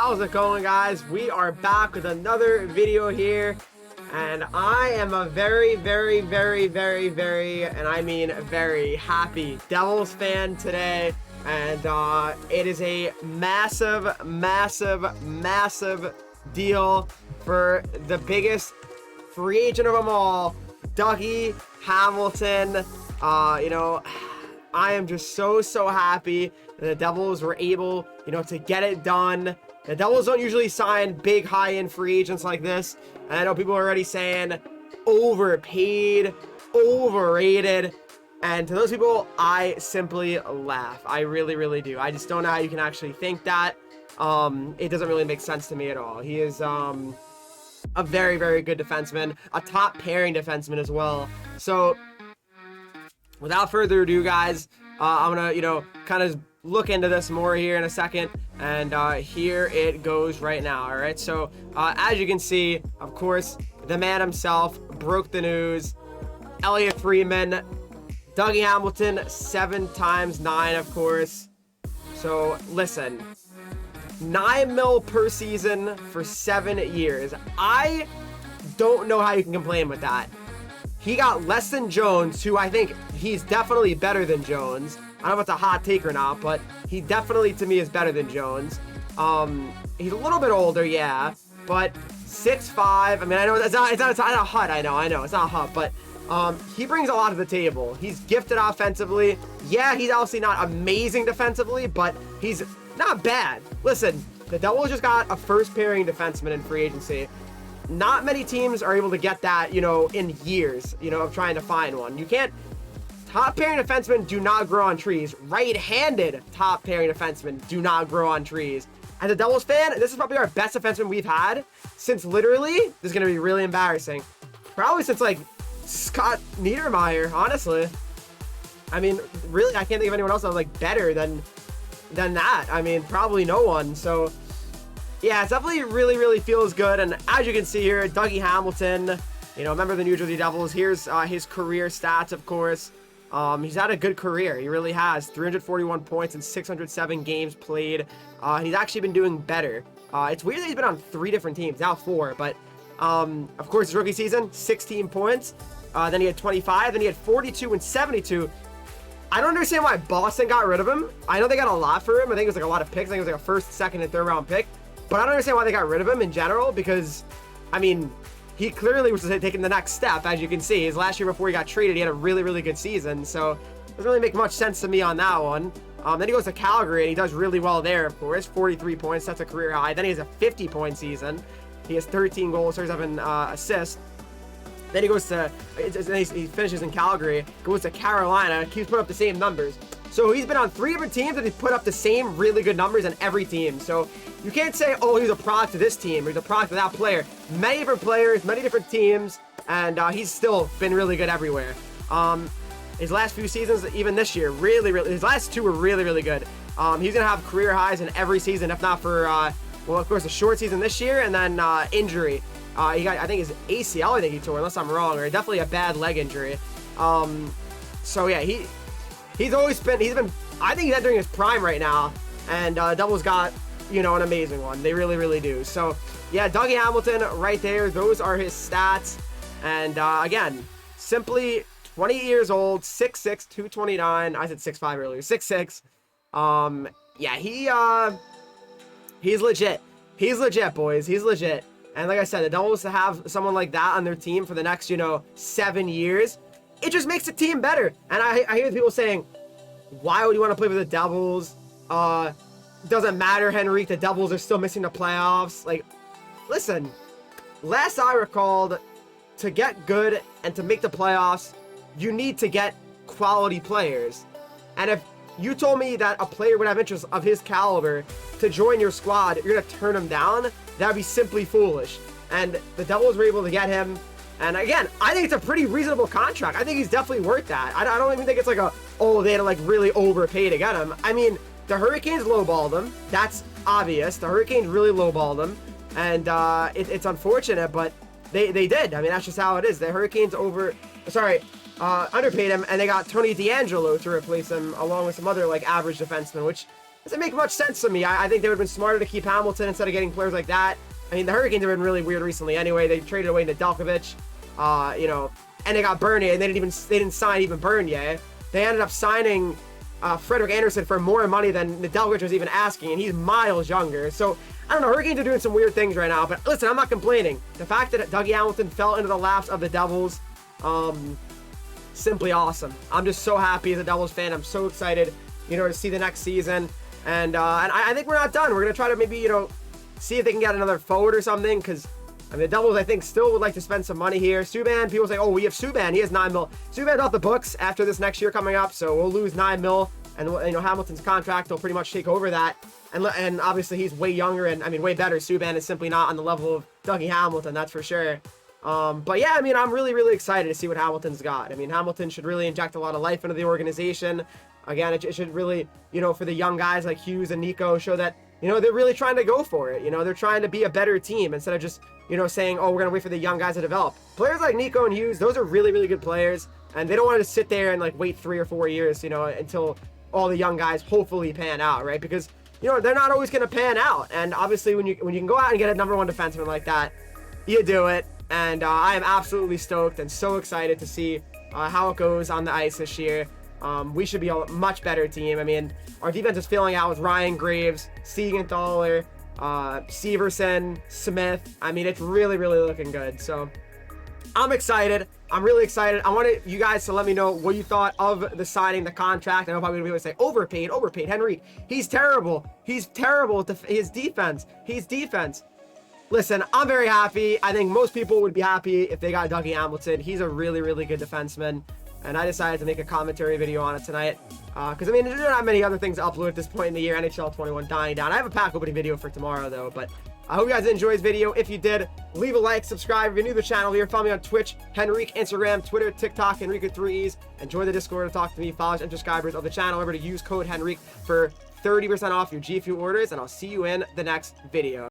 How's it going, guys? We are back with another video here, and I am a very, and I mean very happy Devils fan today, and it is a massive deal for the biggest free agent of them all, Dougie Hamilton. I am just so happy that the Devils were able, to get it done. The Devils don't usually sign big high-end free agents like this. And I know people are already saying overpaid, overrated. And to those people, I simply laugh. I really do. I just don't know how you can actually think that. It doesn't really make sense to me at all. He is a very good defenseman, a top pairing defenseman as well. So without further ado, guys, I'm gonna kind of look into this more here in a second, and here it goes right now. All right, so as you can see, of course, the man himself broke the news. Elliot Friedman, Dougie Hamilton, 7 times 9, of course. So listen, $9 million per season for 7 years. I don't know how you can complain with that. He got less than Jones, who I think he's definitely better than Jones. I don't know if it's a hot take or not, but he definitely, to me, is better than Jones. He's a little bit older, yeah, but 6'5". I mean, I know it's not a hut. I know, it's not a hut, but he brings a lot to the table. He's gifted offensively. Yeah, he's obviously not amazing defensively, but he's not bad. Listen, the Devils just got a first pairing defenseman in free agency. Not many teams are able to get that, in years, of trying to find one. You can't. Top pairing defensemen do not grow on trees. Right-handed top pairing defensemen do not grow on trees. As a Devils fan, this is probably our best defenseman we've had since literally, this is going to be really embarrassing, probably since like Scott Niedermayer, honestly. I mean, really, I can't think of anyone else that was like better than that. I mean, probably no one. So yeah, it definitely really feels good. And as you can see here, Dougie Hamilton, member of the New Jersey Devils. Here's his career stats, of course. He's had a good career. He really has. 341 points in 607 games played. He's actually been doing better. It's weird that he's been on 3 different teams, now 4, but of course his rookie season, 16 points. Then he had 25, then he had 42 and 72. I don't understand why Boston got rid of him. I know they got a lot for him. I think it was like a lot of picks. I think it was like a first, second, and third round pick. But I don't understand why they got rid of him in general, because, I mean, he clearly was taking the next step, as you can see. His last year before he got traded, he had a really good season. So it doesn't really make much sense to me on that one. Then he goes to Calgary, and he does really well there, of course. 43 points, that's a career high. Then he has a 50-point season. He has 13 goals, 37 assists. Then he goes to, he finishes in Calgary, goes to Carolina, keeps putting up the same numbers. So he's been on 3 different teams, and he's put up the same really good numbers in every team. So you can't say, oh, he's a product of this team, or he's a product of that player. Many different players, many different teams, and he's still been really good everywhere. His last few seasons, even this year, his last 2 were really good. He's going to have career highs in every season, if not for, well, of course, a short season this year, and then injury. He got, I think, his ACL, I think he tore, unless I'm wrong, or definitely a bad leg injury. So yeah, he's been, I think he's entering his prime right now, and Devils got, an amazing one. They really do. So yeah, Dougie Hamilton right there. Those are his stats. And again, simply 28 years old, 6'6", 229. I said 6'5" earlier, 6'6". Yeah, he's legit. He's legit, boys. He's legit. And like I said, the Devils to have someone like that on their team for the next, 7 years, it just makes the team better. And I hear people saying, why would you want to play for the Devils? Doesn't matter, Henreek. The Devils are still missing the playoffs. Like, listen, last I recalled, to get good and to make the playoffs, you need to get quality players. And if you told me that a player would have interest of his caliber to join your squad, you're going to turn him down, that would be simply foolish. And the Devils were able to get him. And again, I think it's a pretty reasonable contract. I think he's definitely worth that. I don't even think it's like they had to like really overpay to get him. I mean, the Hurricanes lowballed him. That's obvious. The Hurricanes really lowballed him. And it's unfortunate, but they did. I mean, that's just how it is. The Hurricanes underpaid him, and they got Tony DeAngelo to replace him, along with some other like average defensemen, which doesn't make much sense to me. I think they would have been smarter to keep Hamilton instead of getting players like that. I mean, the Hurricanes have been really weird recently anyway. They traded away Nedeljkovic, and they got Bernier, and they didn't sign even Bernier. They ended up signing Frederik Andersen for more money than Nedeljkovic was even asking, and he's miles younger. So, I don't know, Hurricanes are doing some weird things right now, but listen, I'm not complaining. The fact that Dougie Hamilton fell into the laps of the Devils, simply awesome. I'm just so happy as a Devils fan. I'm so excited, to see the next season. And I think we're not done. We're going to try to maybe, see if they can get another forward or something, because the Devils, I think, still would like to spend some money here. Subban, people say, oh, we have Subban. He has $9 million. Subban's off the books after this next year coming up, so we'll lose $9 million. And, Hamilton's contract will pretty much take over that. And obviously, he's way younger and, way better. Subban is simply not on the level of Dougie Hamilton, that's for sure. But yeah, I'm really, really excited to see what Hamilton's got. Hamilton should really inject a lot of life into the organization. Again, it should really, for the young guys like Hughes and Nico, show that, they're really trying to go for it. They're trying to be a better team instead of just, saying, oh, we're going to wait for the young guys to develop. Players like Nico and Hughes, those are really, really good players. And they don't want to sit there and wait 3 or 4 years, until all the young guys hopefully pan out, right? Because, they're not always going to pan out. And obviously, when you can go out and get a #1 defenseman like that, you do it. And I am absolutely stoked and so excited to see how it goes on the ice this year. We should be a much better team. Our defense is filling out with Ryan Graves, Siegenthaler, Severson, Smith. It's really, really looking good. So I'm excited. I'm really excited. I wanted you guys to let me know what you thought of the signing, the contract. I know probably going to be able to say overpaid. Henreek, he's terrible. He's terrible at his defense. He's defense. Listen, I'm very happy. I think most people would be happy if they got Dougie Hamilton. He's a really, really good defenseman. And I decided to make a commentary video on it tonight. Because, there's not many other things to upload at this point in the year. NHL 21 dying down. I have a pack opening video for tomorrow, though. But I hope you guys enjoyed this video. If you did, leave a like, subscribe. If you're new to the channel here, follow me on Twitch, Henreek, Instagram, Twitter, TikTok, Henreek with 3 E's. And join the Discord to talk to me, followers, and subscribers of the channel. Remember to use code Henreek for 30% off your G Fuel orders. And I'll see you in the next video.